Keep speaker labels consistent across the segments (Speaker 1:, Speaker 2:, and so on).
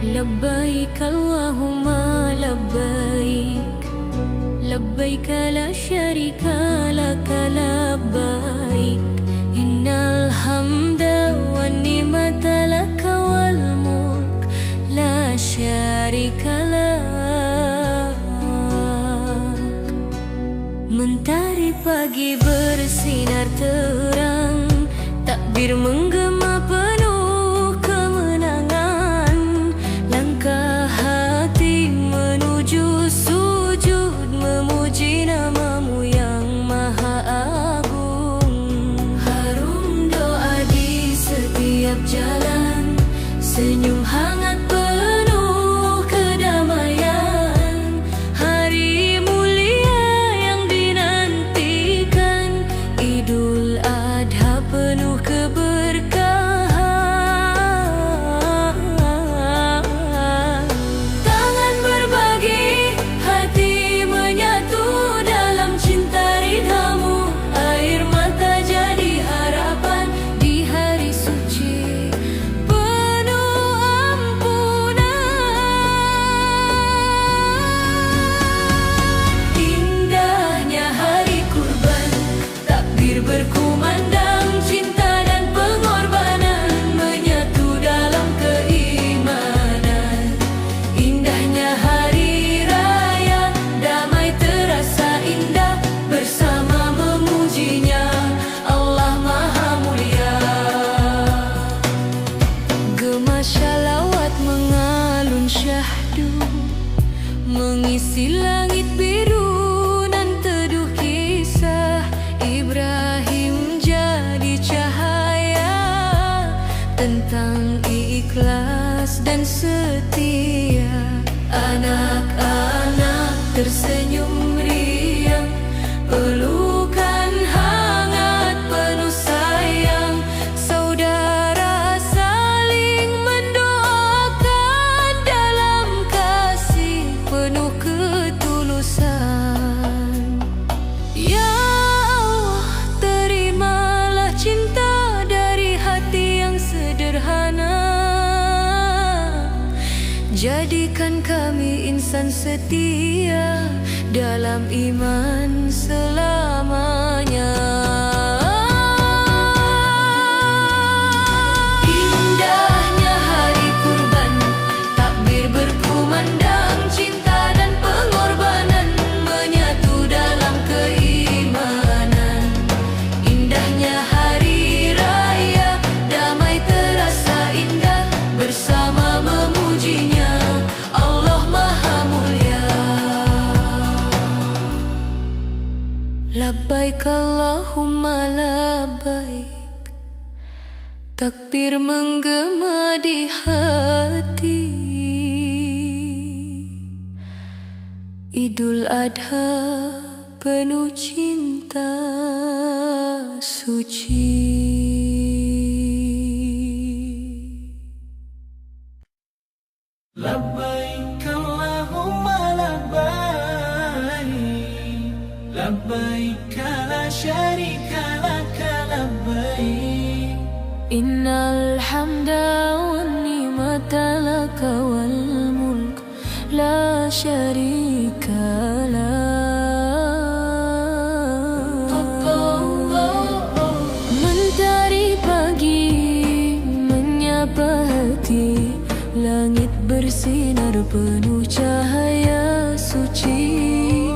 Speaker 1: لبيك اللهم لبيك، لبيك لا شريك لك لبيك، إن الحمد والنعمة لك والملك لا شريك لك. Mentari pagi bersinar terang, takbir menggema penuh kemenangan, langkah hati menuju sujud memuji namamu yang maha agung. Harum doa di setiap jalan, senyum hangat penuh kedamaian, hari mulia yang dinantikan, Idul Adha penuh keberkahan. Tangan berbagi, hati menyatu dalam cinta ridhamu, air mata jadi harapan di hari suci penuh ampunan. Indahnya hari kurban, takbir berkumandang, cinta dan pengorbanan menyatu dalam keimanan. Indahnya hari raya, damai terasa indah, bersama memujinya Allah Maha Mulia. Gema syalawat mengalun syahdu, mengisi langit biru nan teduh kisah Ibrahim jadi cahaya, tentang ikhlas dan setia. Anak-anak tersenyum riang, pelukan hangat penuh sayang, saudara saling mendoakan dalam kasih penuh ketulusan. Ya Allah, terimalah cinta dari hati yang sederhana, jadikan kami insan setia dalam iman selamanya. Indahnya hari kurban, takbir berkumandang, cinta dan pengorbanan menyatu dalam keimanan. Indahnya hari raya, damai terasa indah, bersama memujinya Allah Maha Mulia. Labbaik Allahumma labbaik, takbir menggema di hati, Idul Adha penuh cinta suci.
Speaker 2: لبيك اللهم لبيك، لبيك لا شريك لك لبيك،
Speaker 1: إن الحمد والنعمة لك والملك لا شريك لك. Mentari pagi menyapa hati, langit bersinar penuh cahaya suci,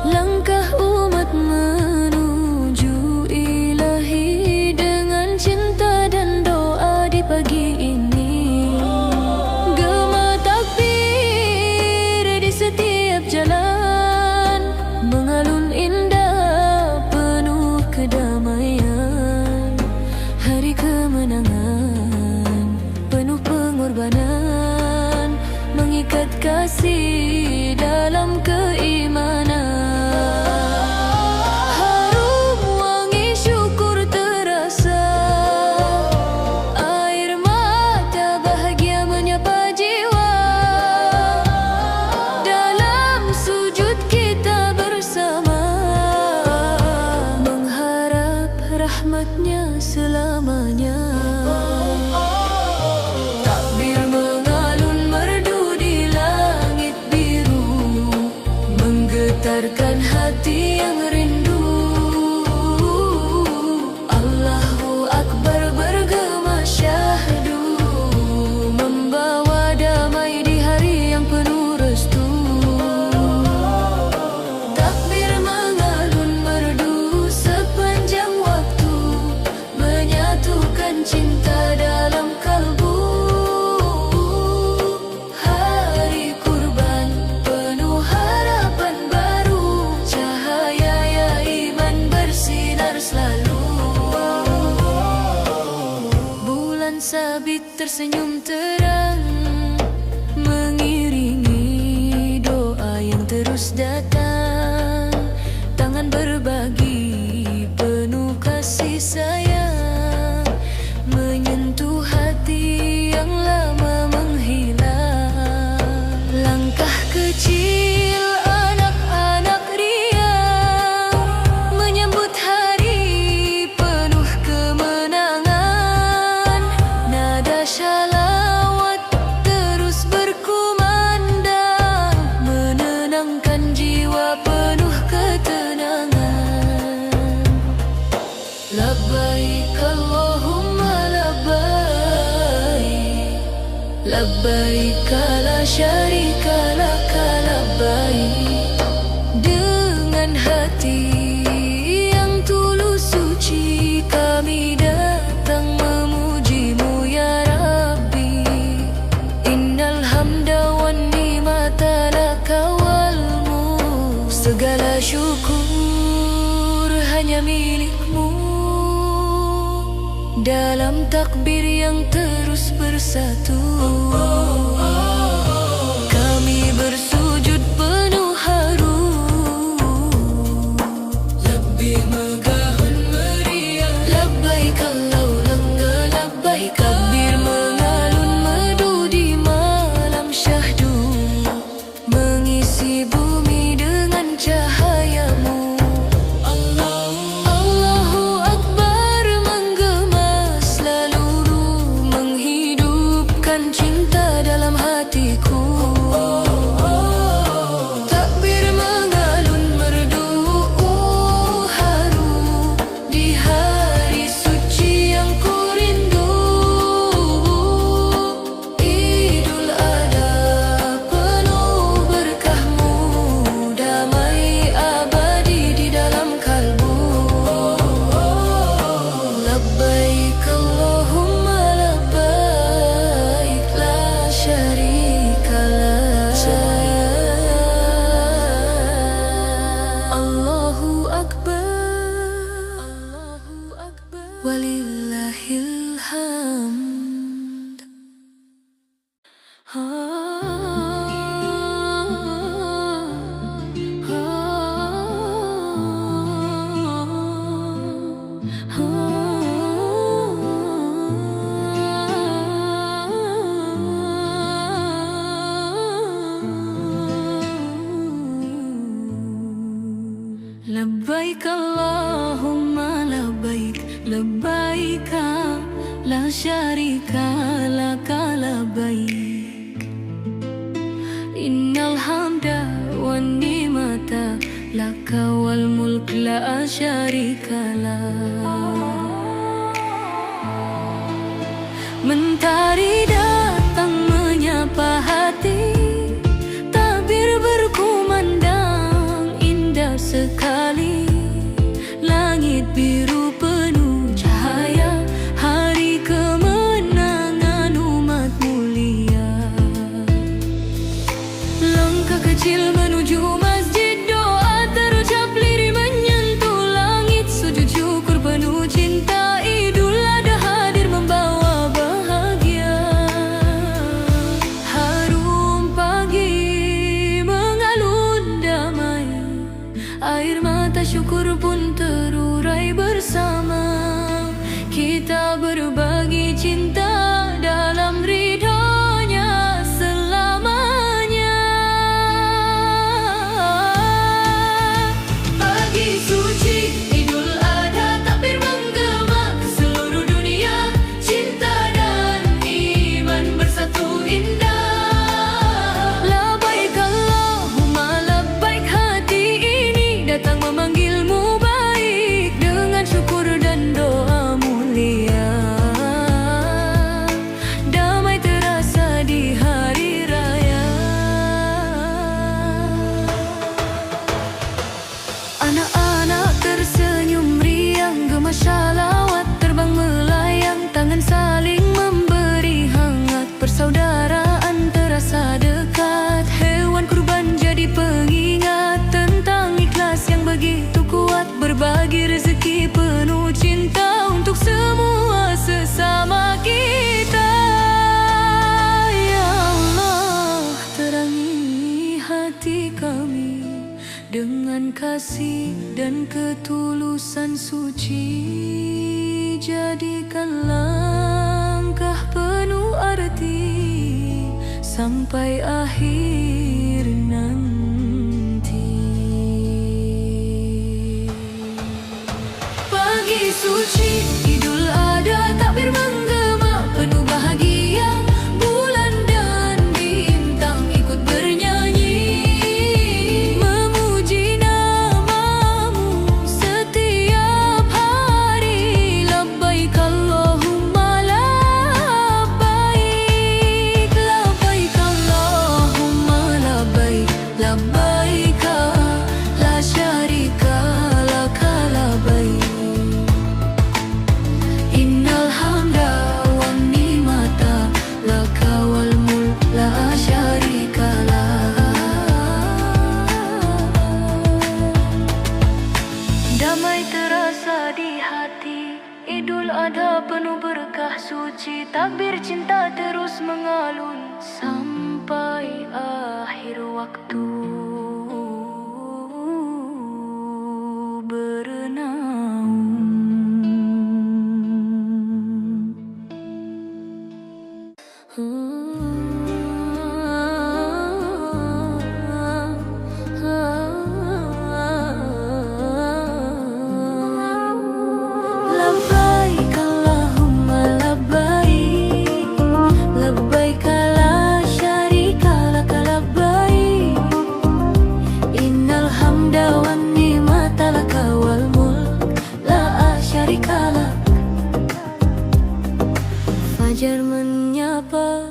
Speaker 1: langkah umat menuju Ilahi dengan cinta dan doa di pagi ini. Gema takbir di setiap jalan, mengalun indah penuh kedamaian, hari kemenangan penuh pengorbanan, mengikat kasih dalam keimanan. Harum wangi syukur terasa, air mata bahagia menyapa jiwa, dalam sujud kita bersama, mengharap rahmatnya selamanya. Takbir mengalun tersenyum terang, mengiringi doa yang terus datang. Tangan berbagi penuh kasih sayang, menyentuh hati yang lama menghilang. Langkah kecil anak-anak riang, menyambut hari penuh kemenangan. Nada syalawat terus berkumandang, menenangkan jiwa penuh ketenangan. Labbaik Allahumma labbaik, labbaik la syarika laka labbaik. Dengan hati yang tulus suci kami datang memujimu ya Rabbi. Innal hamda wan ni'mata laka wal mulk. Segala syukur hanya milikmu. Dalam takbir yang terus bersatu, kami bersujud penuh haru. Lebih megahun meriah, labbaik Allahumma labbaik. Takbir mengalun merdu di malam syahdu, mengisi bumi dengan cahayamu. Allahu Akbar menggema selalu, menghidupkan cinta dalam hatiku. Takbir mengalun merdu haru di hari suci yang ku rindu. Idul Adha penuh berkahmu, damai abadi di dalam kalbu. Labbaik Allahumma labbaik, la syarika lak. Allahu Akbar, Allahu Akbar, walillahil hamd. Labbaik Allahumma labbaik, labbaik la syarika laka labbaik. Innal hamda wan ni'mata laka wal mulk la syarika lak. Mentari datang menyapa hati, tabir berkumandang indah sekali. Langit biru penuh cahaya, hari kemenangan umat mulia. Langkah kecil menuju masjid, doa terucap lirih menyentuh langit. Sujud syukur penuh cinta, Idul Adha hadir membawa bahagia. Harum pagi mengalun damai, air mata syukur pun terurai bersama. Kita berbagi cinta dalam ridhonya selamanya. Pagi suci Idul Adha, takbir menggema ke seluruh dunia. Cinta dan iman bersatu indah. Labbaik Allahumma labbaik, hati ini datang memanggilmu baik dengan syukur dan doa mulia. dan ketulusan suci, jadikan langkah penuh arti sampai akhir nanti. Pagi suci Idul Adha, takbir menggema penuh bahagia, bulan dan bintang ikut bernyanyi, memuji namamu setiap hari. Labbaik Allahumma labbaik, labbaik Allahumma labbaik, labbaik la syarika laka labbaik. Innal hamda wan ni'mata laka wal mulk la syarika lak. Damai terasa di hati, Idul Adha penuh berkah suci, takbir cinta terus mengalun sampai akhir waktu Labbaik Allahumma labbaik, labbaik la syarika laka labbaik. Innal hamda wan ni'mata laka wal mulk la syarika lak. Fajar menyapa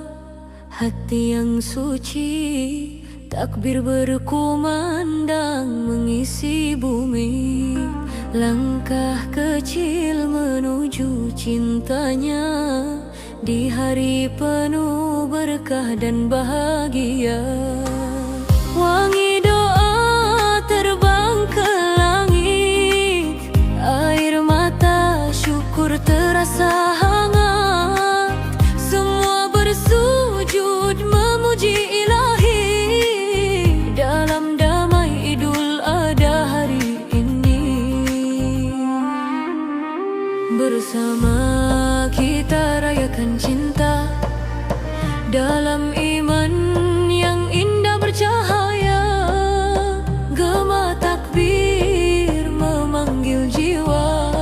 Speaker 1: hati yang suci, takbir berkumandang mengisi bumi. Langkah kecil menuju cintanya di hari penuh berkah dan bahagia. Wangi doa terbang ke langit, air mata syukur terasa hangat. Semua bersujud memuji Ilahi dalam damai Idul Adha hari ini. Bersama kita rayakan cinta dalam iman yang indah bercahaya. Gema takbir memanggil jiwa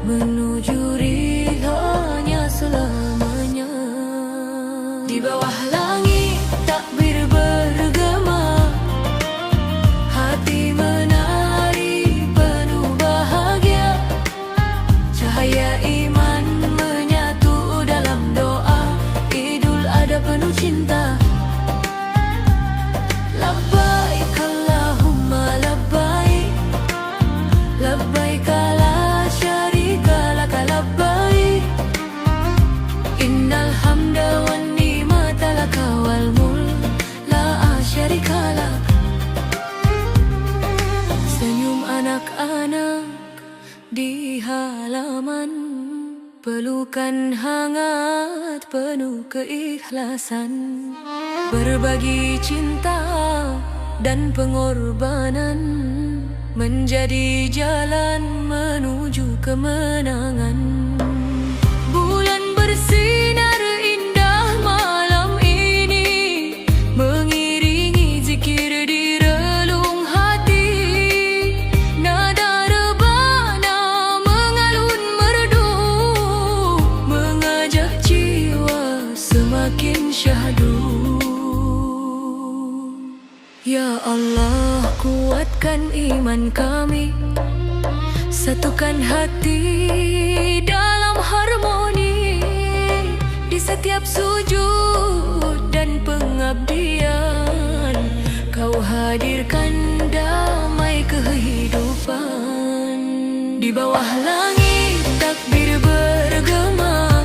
Speaker 1: menuju ridhanya selamanya. Di bawah langit takbir bergema, hati menari penuh bahagia. Cahaya iman menyatu dalam doa, Idul Adha penuh cinta. Labbaik Allahumma labbaik, labbaik la syarika laka labbaik. Innal hamda wan ni'mata laka wal mulk la syarika lak. Senyum anak-anak di halaman, pelukan hangat penuh keikhlasan, berbagi cinta dan pengorbanan menjadi jalan menuju kemenangan. Bulan bersinar indah malam ini, mengiringi zikir di relung hati. Nada rebana mengalun merdu, mengajak jiwa semakin syahdu. Ya Allah, kuatkan iman kami, satukan hati dalam harmoni. Di setiap sujud dan pengabdian, Kau hadirkan damai kehidupan. Di bawah langit takbir bergema,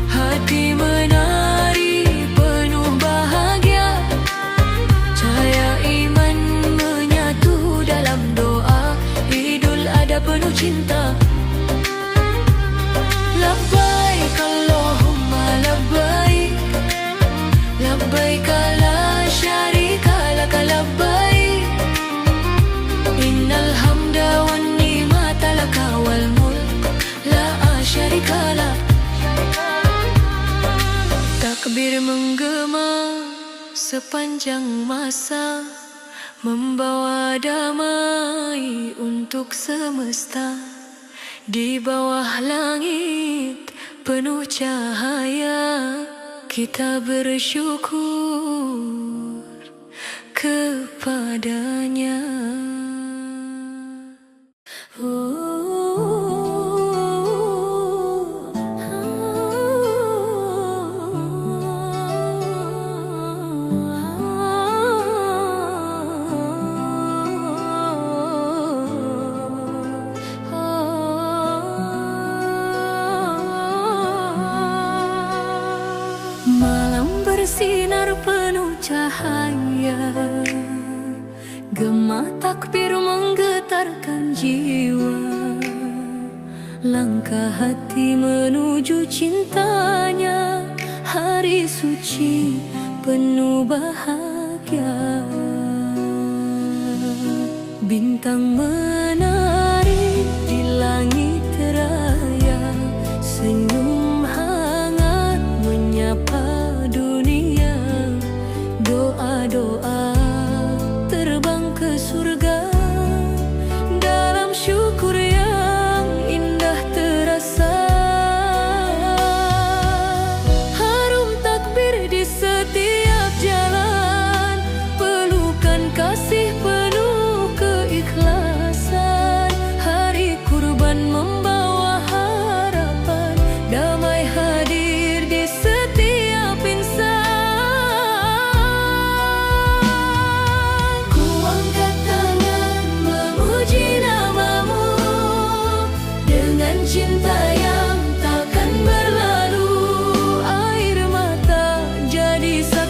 Speaker 1: hati menari penuh bahagia. Cahaya iman menyatu dalam doa, Idul Adha penuh cinta. Labbaik Allahumma labbaik, labbaik la syarika laka labbaik. Innal sepanjang masa, membawa damai untuk semesta. Di bawah langit penuh cahaya, kita bersyukur kepadanya. Malam bersinar penuh cahaya, gema takbir menggetarkan jiwa. Langkah hati menuju cintanya, hari suci penuh bahagia. Bintang menari di langit raya, senyum hangat menyapa dunia. Doa-doa terbang ke surga, dalam syukur yang indah terasa. Harum takbir di setiap jalan, pelukan kasih penuh keikhlasan. Hari kurban membawa harapan, damai hadir di setiap insan. Ku angkat tangan memuji namamu, dengan cinta yang takkan berlalu. Air mata jadi saksi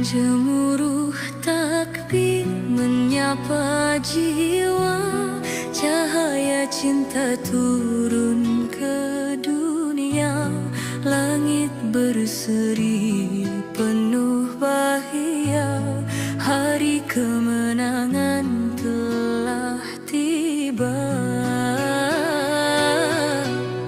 Speaker 1: Gemuruh takbir menyapa jiwa, cahaya cinta turun ke dunia. Langit berseri penuh bahagia, hari kemenangan telah tiba.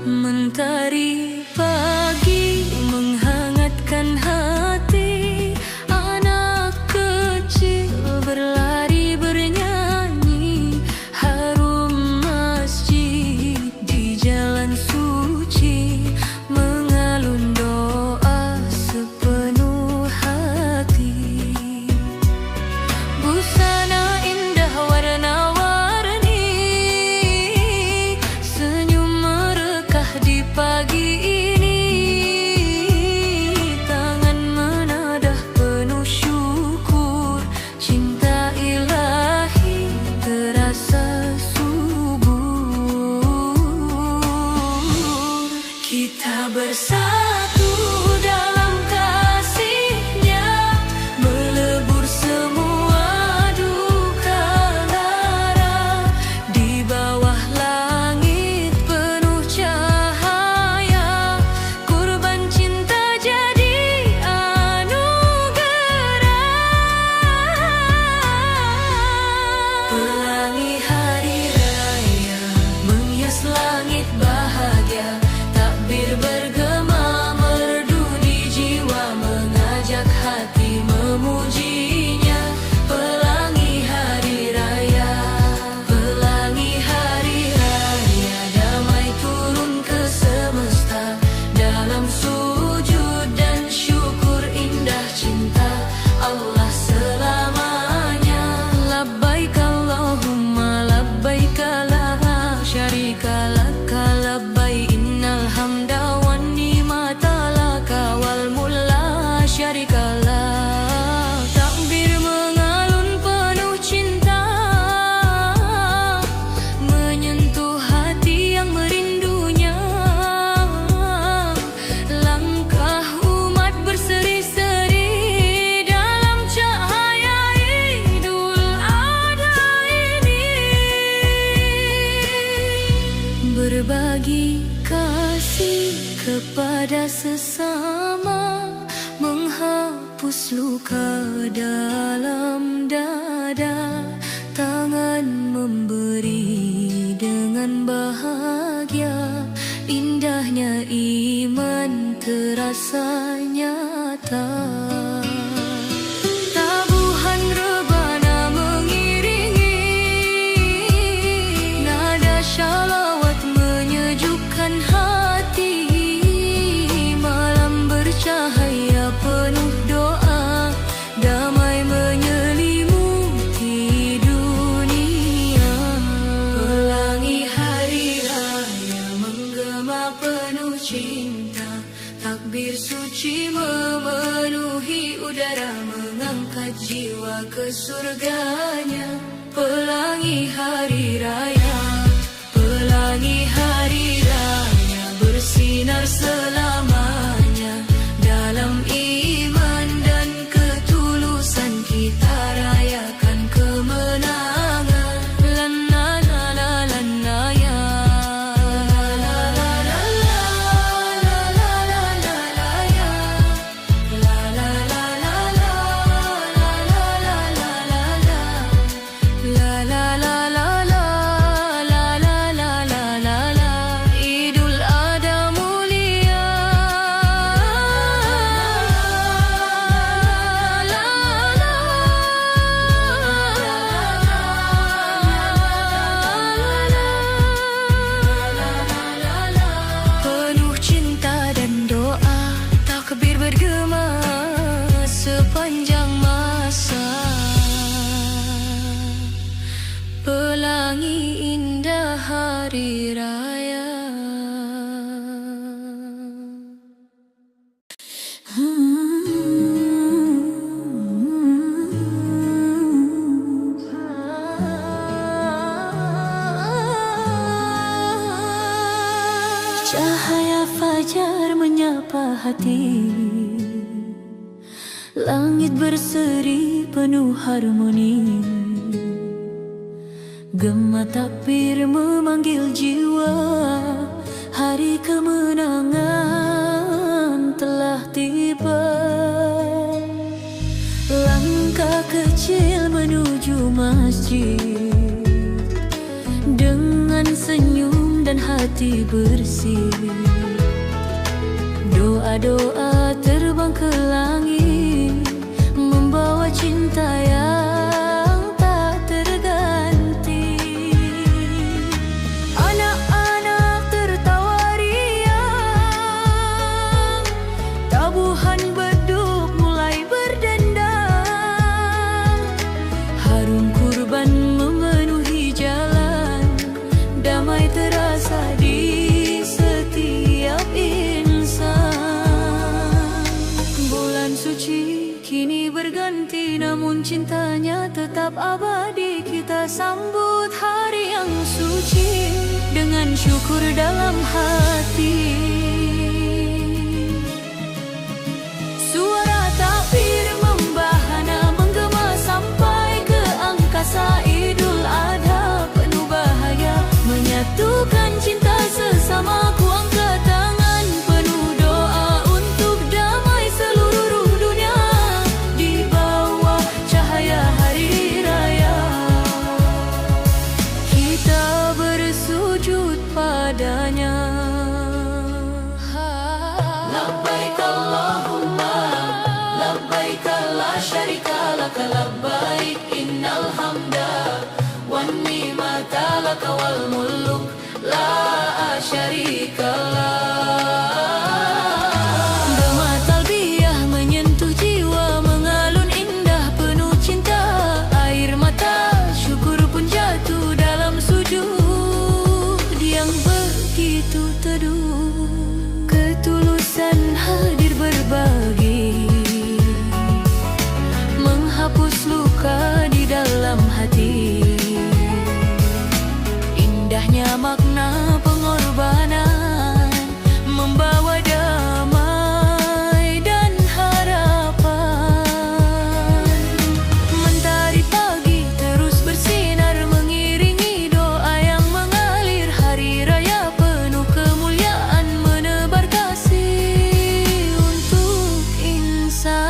Speaker 1: Mentari pagi menghangatkan hati, anak kecil berlari bernyanyi, harum masjid di jalan suci, mengalun doa sepenuh hati. Busana indah warna-warni, senyum merekah di pagi ini, tangan menadah penuh syukur, cinta ilahi terasa subur. Kita bersatu dalam kasihnya, melebur semua duka lara, di bawah langit penuh cahaya, kurban cinta jadi anugerah. Pelangi hari raya menghias langit bahagia, takbir bergema merdu di jiwa, mengajak hati memujinya. Pelangi hari raya, pelangi hari raya, damai turun ke semesta, dalam sujud dan syukur indah cinta Allah selamanya. Labbaik Allahumma labbaik la syarika laka labbaik, innal hamda wan ni'mata laka wal mulk la syarika lak. Takbir mengalun penuh cinta, menyentuh hati yang merindunya. Langkah umat berseri-seri dalam cahaya Idul Adha ini, berbagi kasih kepada sesama, menghapus luka dalam dada, tangan memberi dengan bahagia, indahnya iman terasa nyata. Tabuhan rebana mengiringi, nada shalawat menyejukkan hati, malam bercahaya penuh doa, damai menyelimuti dunia. Pelangi hari raya menggema penuh cinta, takbir suci memenuhi udara, mengangkat jiwa ke surganya. Pelangi hari raya, pelangi hari raya, bersinar selamanya, dalam iman dan ketulusan kita rayakan kemenangan. Lana la la lana ya, la la la la la la la la la ya, la la la la la la la la la la la, la la la la la la la la la la la. Idul Adha mulia, la la penuh cinta dan doa, takbir bergema sepanjang masa. Pelangi indah hari raya. Cahaya fajar menyapa hati, Langit berseri penuh harmoni, gema takbir memanggil jiwa. Hari kemenangan telah tiba. Langkah kecil menuju masjid, dengan senyum dan hati bersih. Doa-doa terbang ke langit, membawa cinta yang tak terganti. Anak-anak tertawa riang, tabuhan beduk mulai berdendang. Harum kurban memenuhi jalan, damai terasa di setiap insan. Bulan suci kini berganti, namun cintanya tetap abadi. Kita sambut hari yang suci dengan syukur dalam hati. Suara takbir membahana menggema sampai ke angkasa. Idul Adha penuh bahagia, menyatukan cinta sesama. Ku angkat tangan penuh doa untuk damai seluruh dunia, di bawah cahaya hari raya. Kita bersujud padanya. Labbaik Allahumma labbaik, la syarika laka labbaik, innal hamda wan ni'mata laka wal mulk la syarika lak. Gema talbiyah menyentuh jiwa, mengalun indah penuh cinta. Air mata syukur pun jatuh dalam sujud yang begitu teduh. Ketulusan hadir berbagi, menghapus luka di dalam hati. Indahnya makna pengorbanan, membawa damai dan harapan. Mentari pagi terus bersinar, mengiringi doa yang mengalir. Hari raya penuh kemuliaan, menebar kasih untuk insan.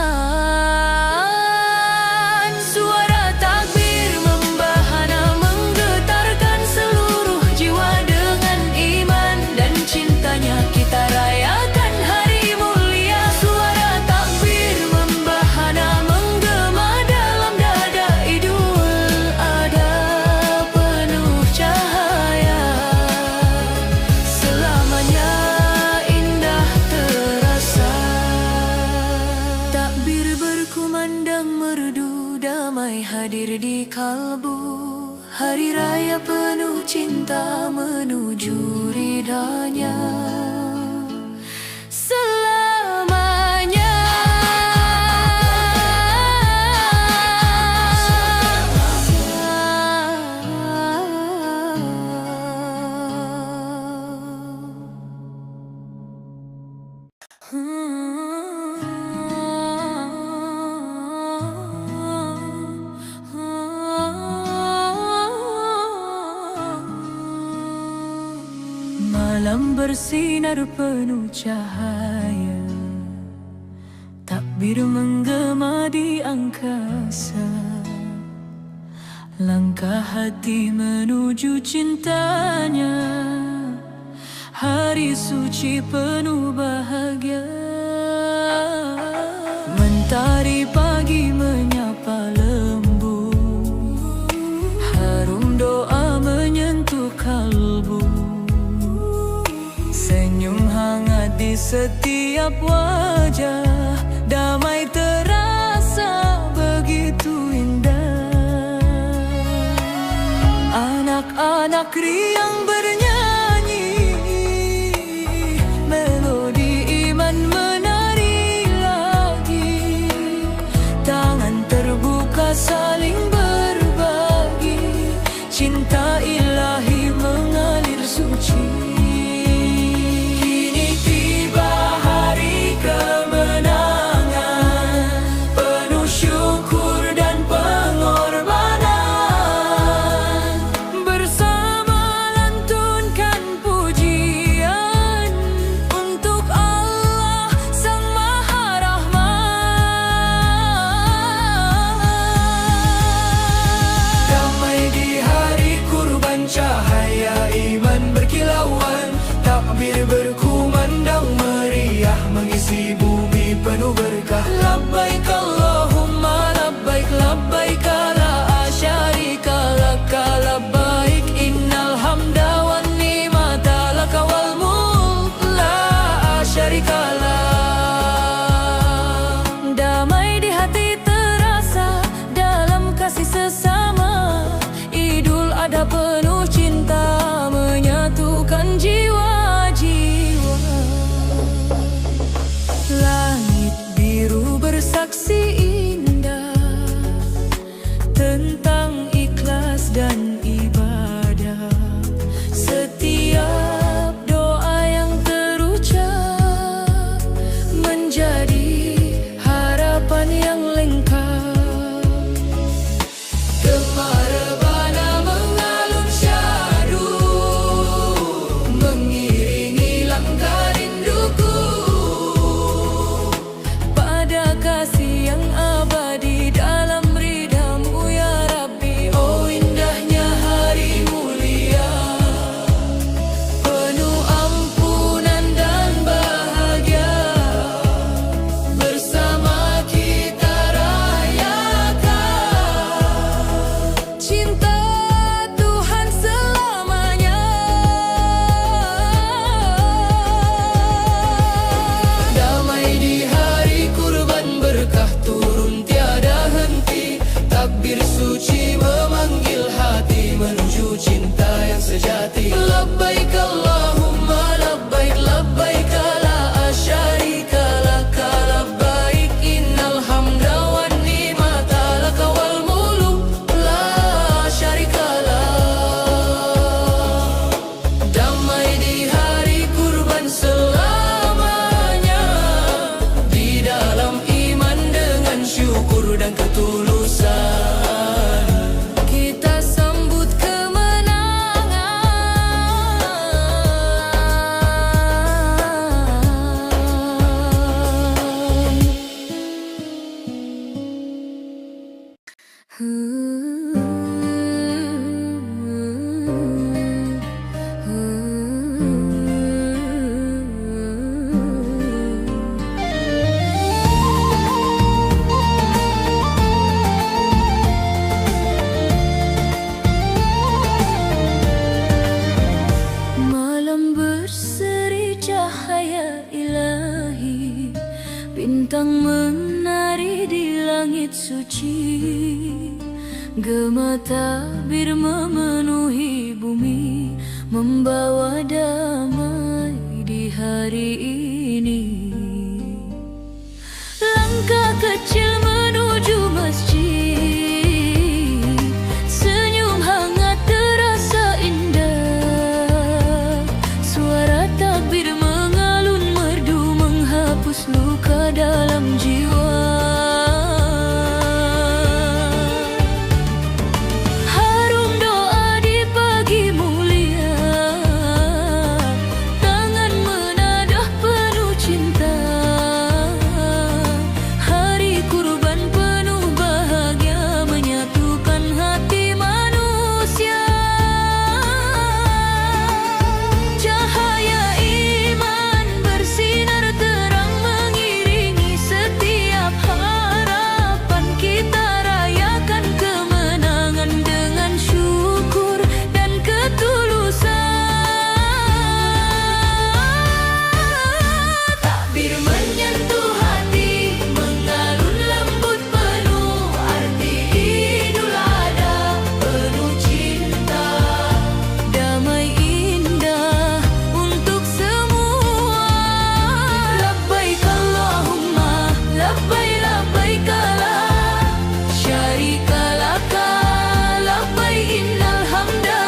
Speaker 1: Suara takbir membahana menggetarkan seluruh jiwa. Dengan iman dan cintanya kita rayakan hari mulia. Suara takbir membahana menggema dalam dada. Idul Adha penuh cahaya, selamanya indah terasa. Takbir berkumandang merdu, damai hadir di kalbu. Hari raya penuh cinta menuju ridhanya selamanya. Malam bersinar penuh cahaya, takbir menggema di angkasa. Langkah hati menuju cintanya, hari suci penuh bahagia. Mentari pagi menyapa lembu, harum doa menyentuh kalbu. Senyum hangat di setiap wajah, damai terasa begitu indah. Anak-anak riang bernyanyi, melodi iman menari lagi. Tangan terbuka saling berbagi, cinta ilahi mengalir suci. Kini tiba hari kemenangan, Malam berseri cahaya ilahi, bintang menari di langit suci, gema tabir memenuhi bumi, membawa damai di hari ini. Langkah kecil menuju masjid, senyum hangat terasa indah, suara takbir mengalun merdu menghapus luka dalam jiwa. Harum doa di pagi mulia, tangan menadah penuh cinta, hari kurban penuh bahagia menyatukan hati manusia. Cahaya iman bersinar terang mengiringi setiap harapan, kita rayakan kemenangan dengan syukur dan ketulusan. Takbir menyentuh hati, mengalun lembut penuh arti. Idul Adha penuh cinta, damai indah untuk semua. Labbaik Allahumma labbaik, labbaik la syarika laka, labbaik innal hamda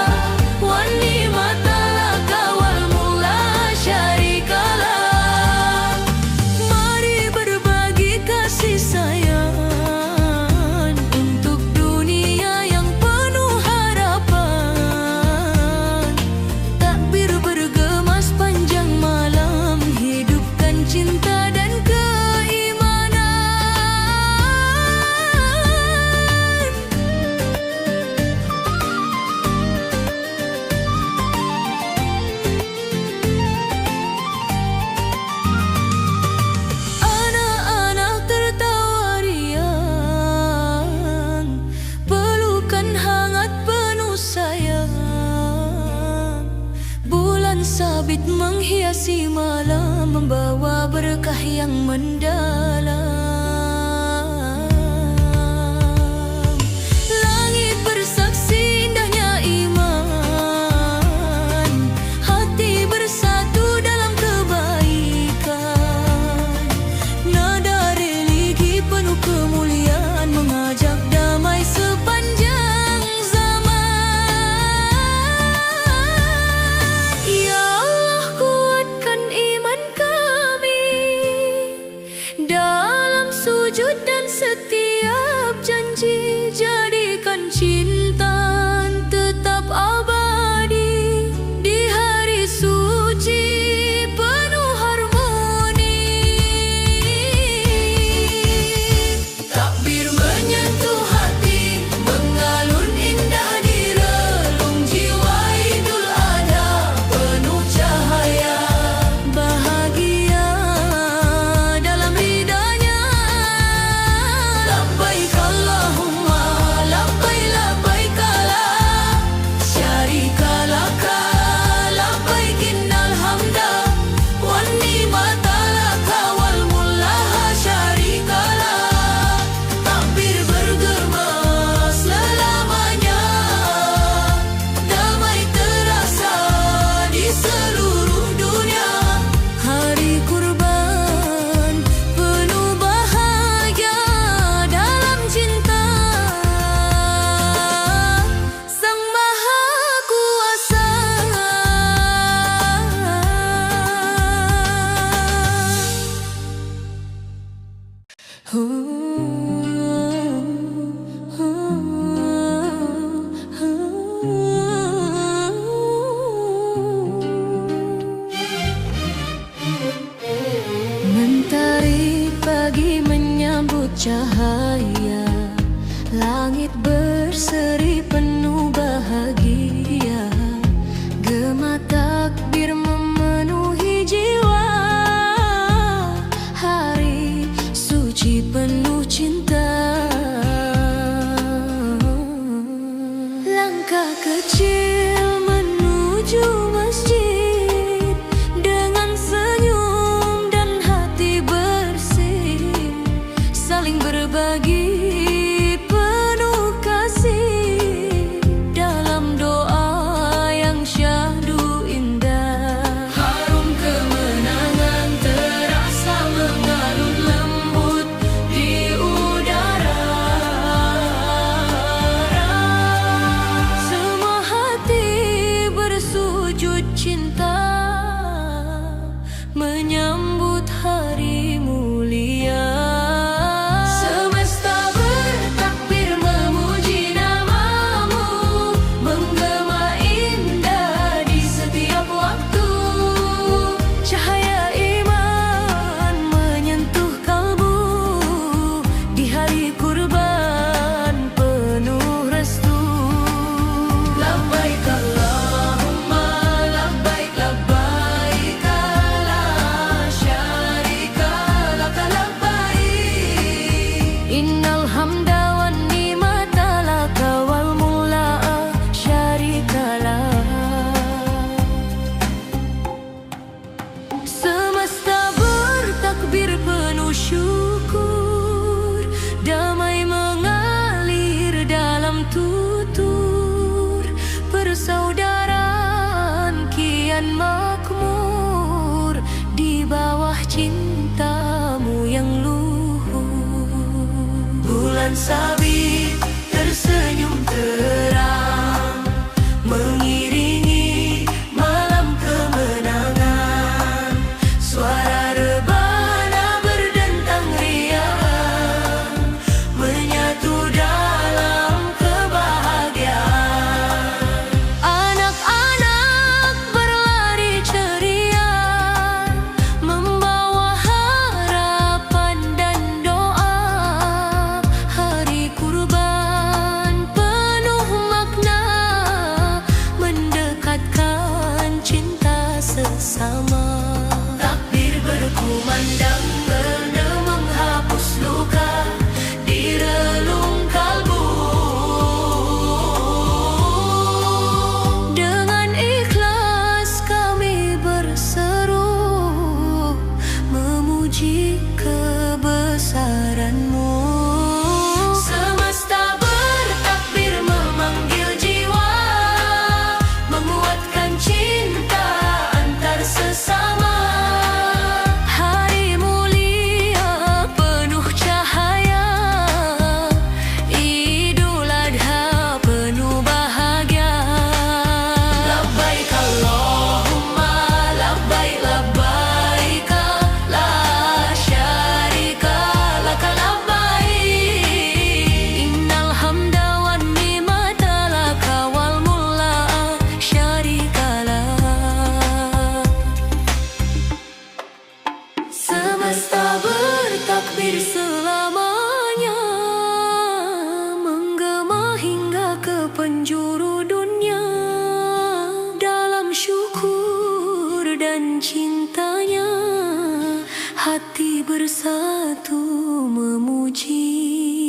Speaker 1: wan ni'mata laka wal mulk la syarika lak. Mari berbagi kasih sayang untuk dunia yang penuh harapan. Takbir bergema sepanjang malam, hidupkan cinta dan keimanan. Anak-anak tertawa riang, pelukan hangat penuh sayang. Bulan sabit menghiasi malam, membawa berkah yang mendalam. Langit bersaksi indahnya iman, hati bersatu dalam kebaikan. Nada religi penuh kemuliaan mengajak damai sepanjang zaman. Ya Allah, kuatkan iman kami dalam Langit berseri penuh bahagia, gema takbir memenuhi jiwa. Hari suci penuh cinta. Langkah kecil menuju masjid, dengan senyum dan hati bersih, saling berbagi penuh kasih, dalam doa yang syahdu indah. Harum kemenangan terasa mengalun lembut di udara. Semua hati bersujud cinta, menyambut hari mulia. Semesta bertakbir memuji namamu, menggema indah di setiap waktu. Cahaya iman menyentuh kalbu, di hari kurban penuh restu. Labbaik Allahumma labbaik, labbaik la syarika laka labbaik. Innal hamda wan ni'mata laka wal mulka syarika lak. Semesta bertakbir penuh syukur, damai mengalir dalam tutur. Persaudaraan kian makmur, di bawah cintamu yang luhur. Bulan sabit tersenyum terang, mengiringi malam kemenangan. Suara rebana berdentang riang, menyatu dalam kebahagiaan. Anak-anak berlari ceria, membawa harapan dan doa. Hari kurban penuh makna, mendekatkan cinta sesama. Takbir berkumandang merdu menghapus luka di relung kalbu. Dengan ikhlas kami berseru, memuji kebesaran-Mu. Semesta bertakbir memanggil jiwa, menguatkan cinta antar sesama. Hari mulia penuh cahaya, Idul Adha penuh bahagia. Labbaik Allahumma labbaik, labbaik la syarika laka labbaik. Innal hamda wan ni'mata laka wal mulka syarika lak. Semesta bertakbir selamanya, menggema hingga ke penjuru dunia. Dalam syukur dan cintanya, hati bersatu memuji.